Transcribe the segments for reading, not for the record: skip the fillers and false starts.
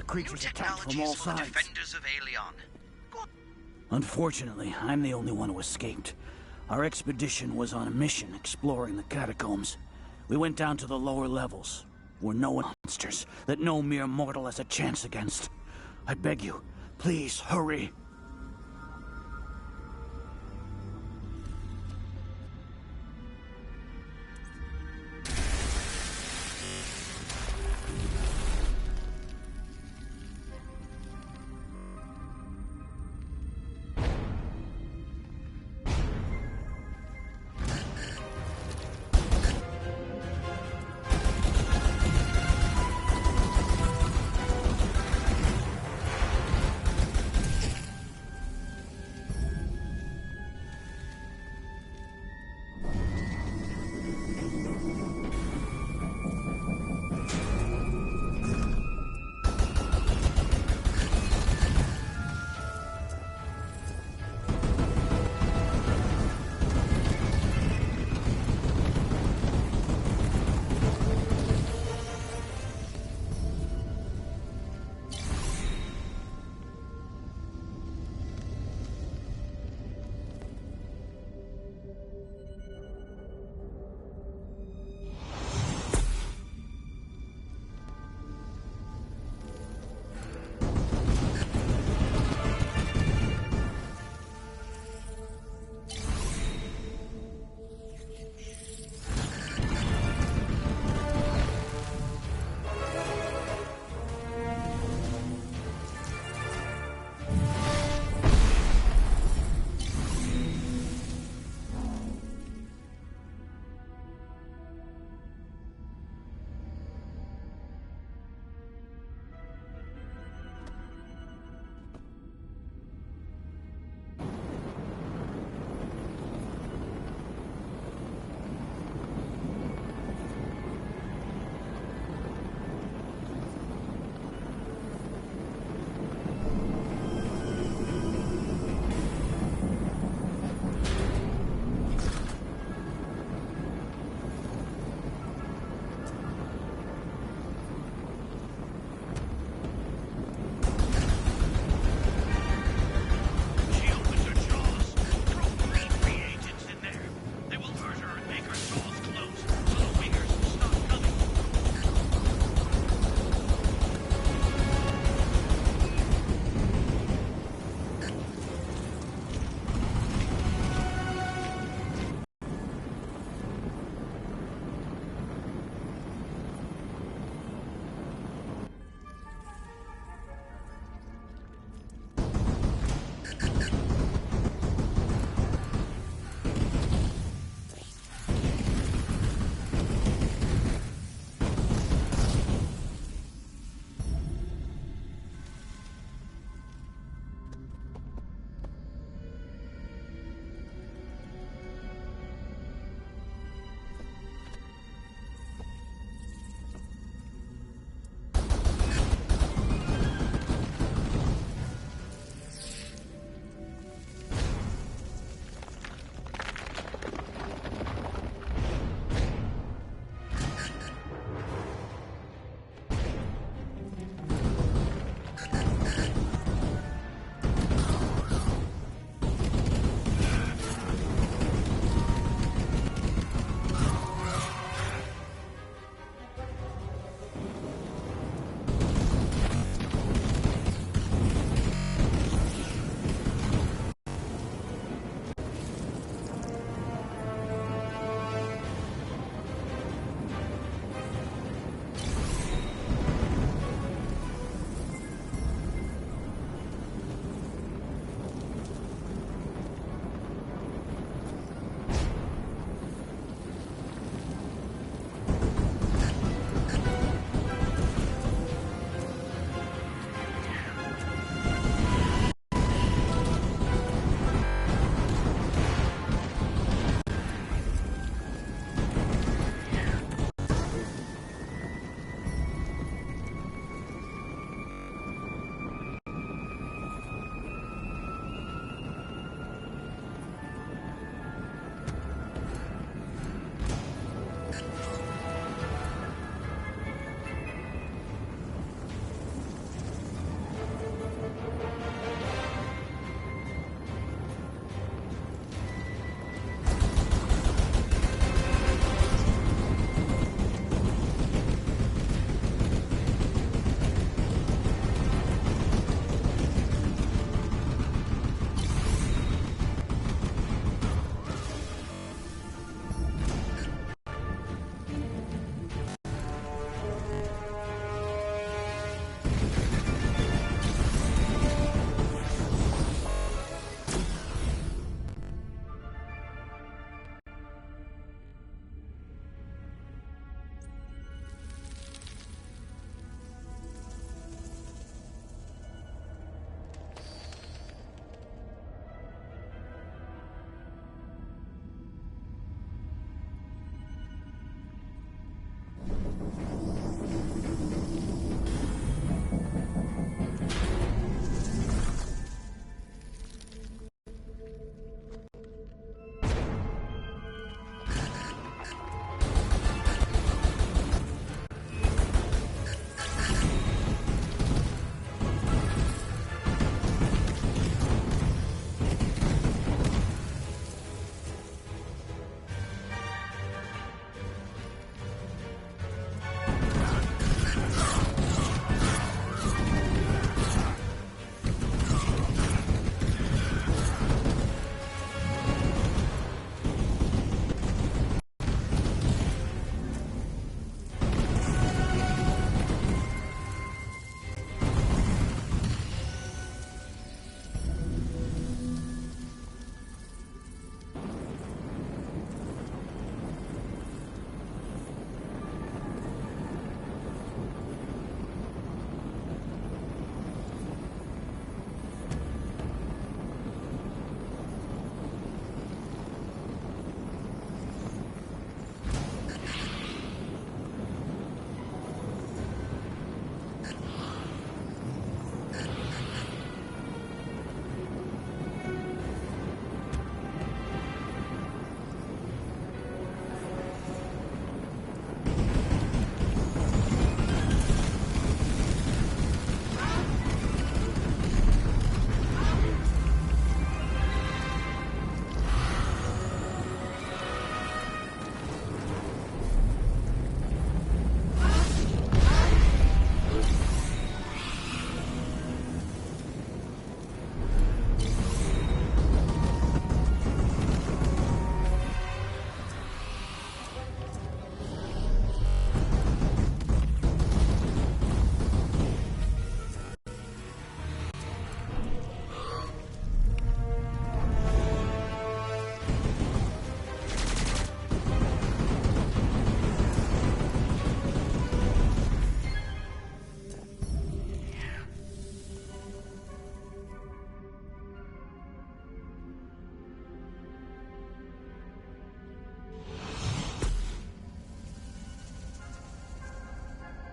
creatures attacked from all sides. Defenders of Aelion. Unfortunately, I'm the only one who escaped. Our expedition was on a mission exploring the catacombs. We went down to the lower levels, where no monsters that no mere mortal has a chance against. I beg you, please hurry.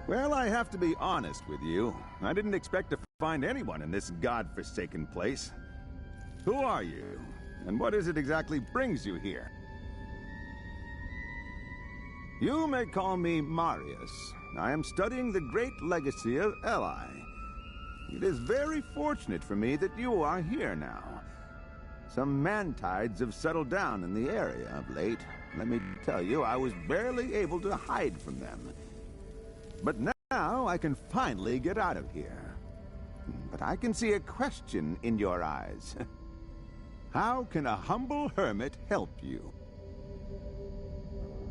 Well, I have to be honest with you. I didn't expect to find anyone in this godforsaken place. Who are you? And what is it exactly brings you here? You may call me Marius. I am studying the great legacy of Eli. It is very fortunate for me that you are here now. Some man-tides have settled down in the area of late. Let me tell you, I was barely able to hide from them. But now I can finally get out of here. But I can see a question in your eyes. How can a humble hermit help you?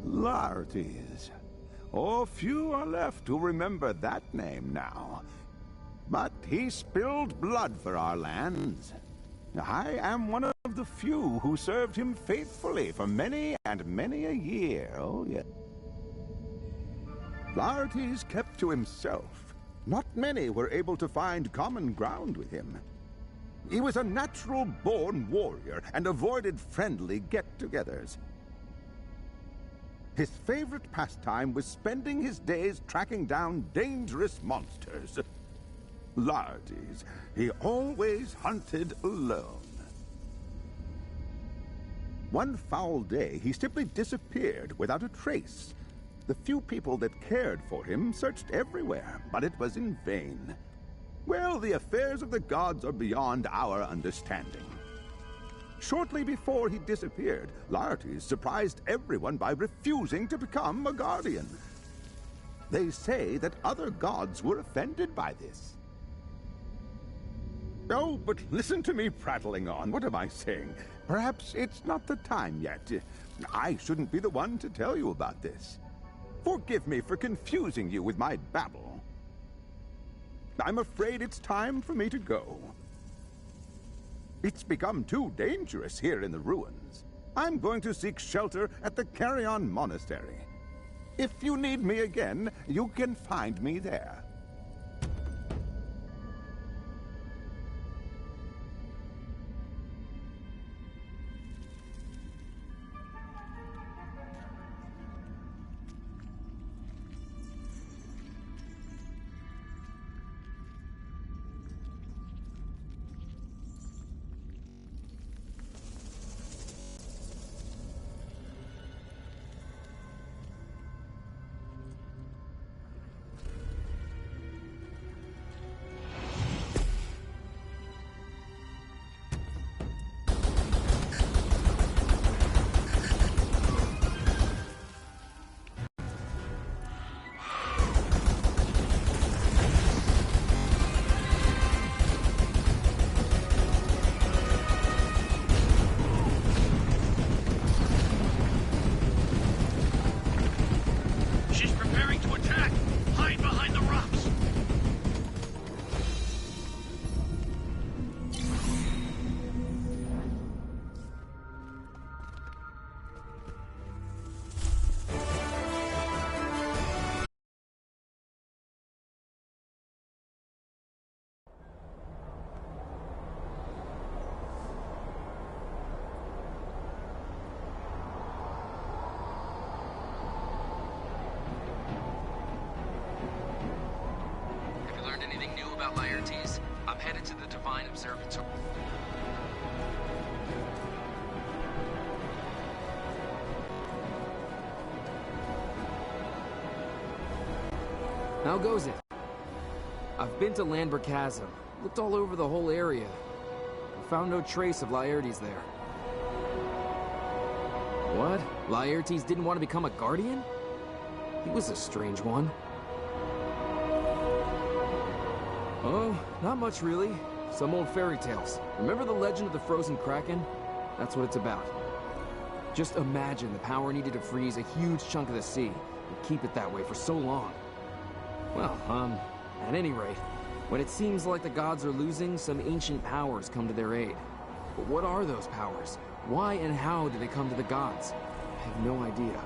Laertes. Oh, few are left who remember that name now. But he spilled blood for our lands. I am one of the few who served him faithfully for many and many a year, oh yes. Laertes kept to himself. Not many were able to find common ground with him. He was a natural-born warrior and avoided friendly get-togethers. His favorite pastime was spending his days tracking down dangerous monsters. Laertes, he always hunted alone. One foul day, he simply disappeared without a trace. The few people that cared for him searched everywhere, but it was in vain. Well, the affairs of the gods are beyond our understanding. Shortly before he disappeared, Laertes surprised everyone by refusing to become a guardian. They say that other gods were offended by this. Oh, but listen to me prattling on. What am I saying? Perhaps it's not the time yet. I shouldn't be the one to tell you about this. Forgive me for confusing you with my babble. I'm afraid it's time for me to go. It's become too dangerous here in the ruins. I'm going to seek shelter at the Carrion Monastery. If you need me again, you can find me there. Laertes. I'm headed to the Divine Observatory. How goes it? I've been to Landber Chasm, looked all over the whole area. Found no trace of Laertes there. What? Laertes didn't want to become a guardian? He was a strange one. Oh, not much really. Some old fairy tales. Remember the legend of the frozen kraken? That's what it's about. Just imagine the power needed to freeze a huge chunk of the sea and keep it that way for so long. Well, at any rate, when it seems like the gods are losing, some ancient powers come to their aid. But what are those powers? Why and how did they come to the gods? I have no idea.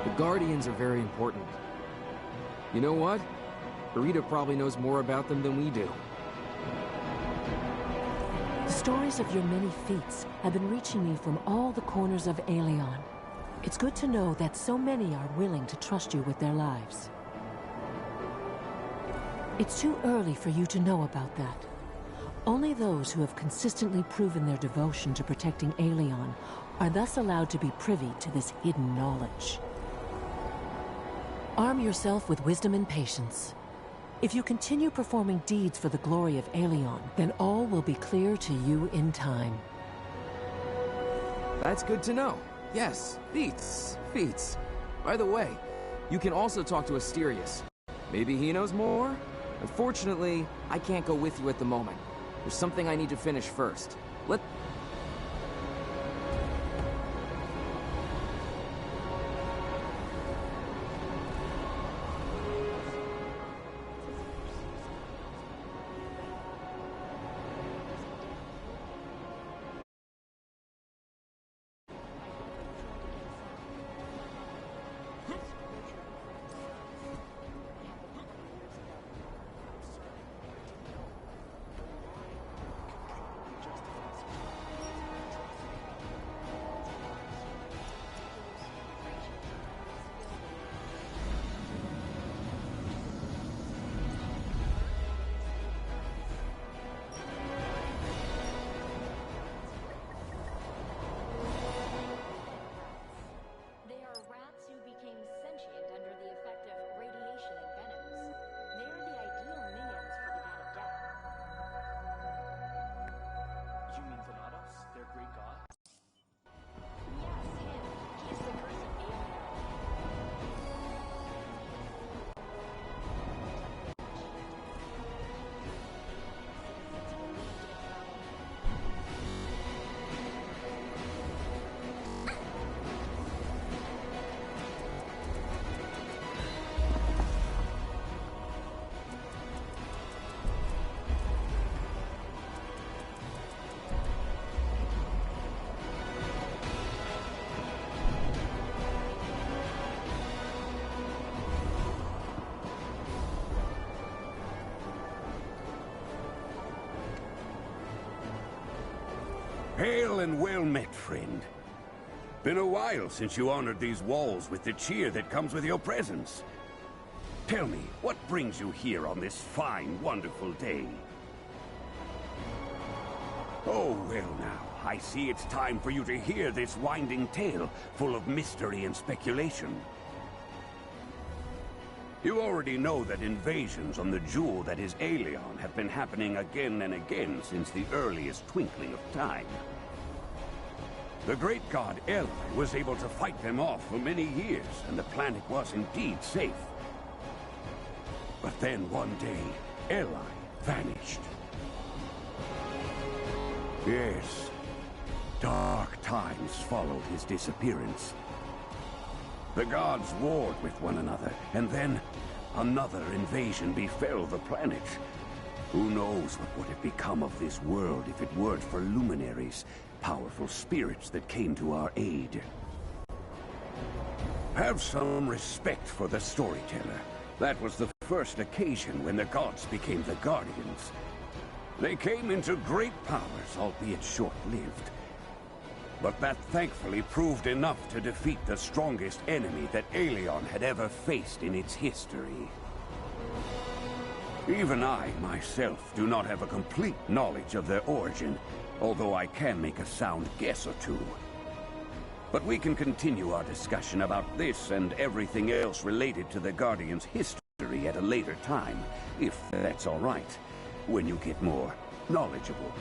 The Guardians are very important. You know what? Rita probably knows more about them than we do. The stories of your many feats have been reaching me from all the corners of Aelion. It's good to know that so many are willing to trust you with their lives. It's too early for you to know about that. Only those who have consistently proven their devotion to protecting Aelion are thus allowed to be privy to this hidden knowledge. Arm yourself with wisdom and patience. If you continue performing deeds for the glory of Aelion, then all will be clear to you in time. That's good to know. Yes, feats. By the way, you can also talk to Asterius. Maybe he knows more? Unfortunately, I can't go with you at the moment. There's something I need to finish first. Hail and well met, friend. Been a while since you honored these walls with the cheer that comes with your presence. Tell me, what brings you here on this fine, wonderful day? Oh, well now, I see it's time for you to hear this winding tale, full of mystery and speculation. You already know that invasions on the jewel that is Aelion have been happening again and again since the earliest twinkling of time. The great god Eli was able to fight them off for many years, and the planet was indeed safe. But then one day, Eli vanished. Yes, dark times followed his disappearance. The gods warred with one another, and then another invasion befell the planet. Who knows what would have become of this world if it weren't for luminaries, powerful spirits that came to our aid. Have some respect for the storyteller. That was the first occasion when the gods became the Guardians. They came into great powers, albeit short-lived. But that thankfully proved enough to defeat the strongest enemy that Aelion had ever faced in its history. Even I, myself, do not have a complete knowledge of their origin, although I can make a sound guess or two. But we can continue our discussion about this and everything else related to the Guardian's history at a later time, if that's all right, when you get more knowledgeable.